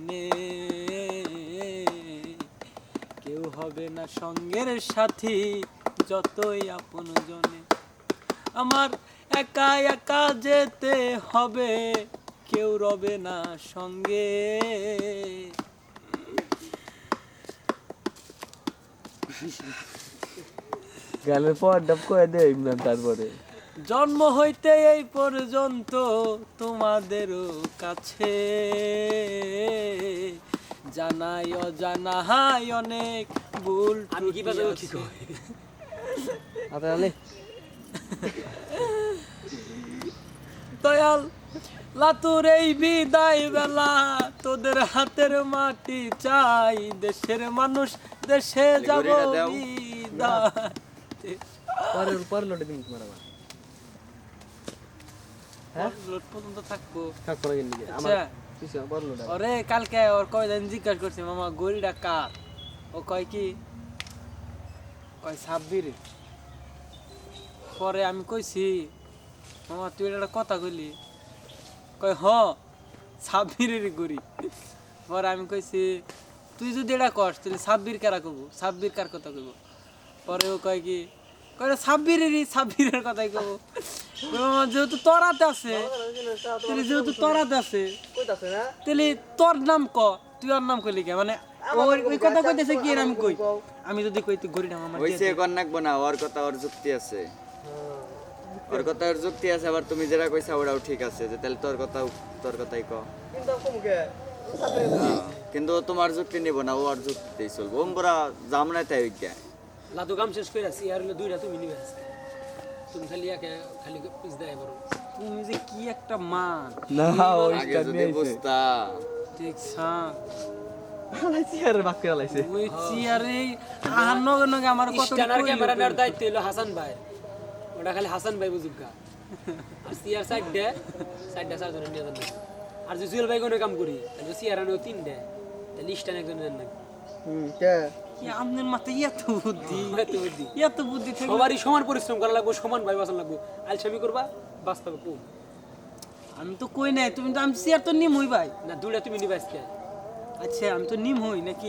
মনে, কেউ হবে না সঙ্গের সাথী যতই আপন জনে। আমার একা একা যেতে হবে, কেউ রবে না সঙ্গে। গানের পর ডাব করে দে ইমরান তারপরে জন্ম হইতে এই পর্যন্ত তোমাদেরও কাছে জানাই অজানাই অনেক ভুল আমি কি বাজাবো কি কই আতালে দয়াল লাতুর এই বিদায় বেলা তোদের হাতের মাটি চাই, দেশের মানুষ দেশে যাব বিদায়। পর লোটে দিন তোমার আবার হ্যাঁ লোট পর্যন্ত থাকবো। কাক করে গেলি আমার আচ্ছা কিছু পর লোট ওরে কালকে ওর কয়দিন জিজ্ঞাসা করছি মামা গড়িটা কার, ও কয় কি কয় সাব্বির। পরে আমি কইছি মামা তুই একটা কথা কইলি, কয় হ সাব্বিরেরই গড়ি। পরে আমি কইছি তুই যদি এটা কস তাহলে সাব্বির কারা কব, সাব্বির কার কথা কইব। পরে ও কয় কি কয় সাব্বিরের কথাই কব। মামা যেহেতু তরাতে আছে তাহলে যেহেতু তরাতে আছে কইতাছে না তাহলে তোর নাম ক, তুই ওর নাম কইলি কে, মানে ওই কথা কইতেছে কি আমি কই, আমি যদি কই তুই গড়িটা মামা হইছে কোন নাকবো না, ওর কথা ওর যুক্তি আছে, ওর কথা ওর যুক্তি আছে। আবার তুমি যেটা কইছা ওটাও ঠিক আছে, যে তাহলে তোর কথাই ক। কিন্তু কমকে কিন্তু ও তোমার যুক্তি নিব না, ও ওর যুক্তিতেই চলবো। ওমরা জামনায় তাই হইগা লাদু কাম শেষ করে আসি আর হলো দুইটা তুমি নিবে আজকে তুমি খালি একা খালি পিস দেয় বড় তুমি যে কি একটা মা না আগে যদি বুঝতা। দেখছা হালাইছি আর বাক্য হালাইছে ওই চেয়ারে আহান্ন নগে আমার কত স্ট্যান্ডার ক্যামেরা নেওয়ার দায়িত্ব হলো হাসান ভাই, ওটা খালি হাসান ভাই বুঝুকা। আর সিআর সাইডটা চারজনের নিয়ে যান, আর যে জুয়েল ভাই কোনো কাম করি তাহলে সিআর আনো তিনটে, তাহলে স্ট্যান্ড একজন নেন না। কে কি আপনার মাথায় এত বুদ্ধি, এত বুদ্ধি এত বুদ্ধি থাকলে সবারই সমান পরিশ্রম করা লাগবে, সমান ভাই বাঁচান লাগবে। আলসামি করবা বাঁচ পাবে কম আমি তো কই নাই, তুমি তো আমি চেয়ার তো নিম হই ভাই। না, দুইটা তুমি নিবে আজকে। আচ্ছা আমি তো নিম হই নাকি।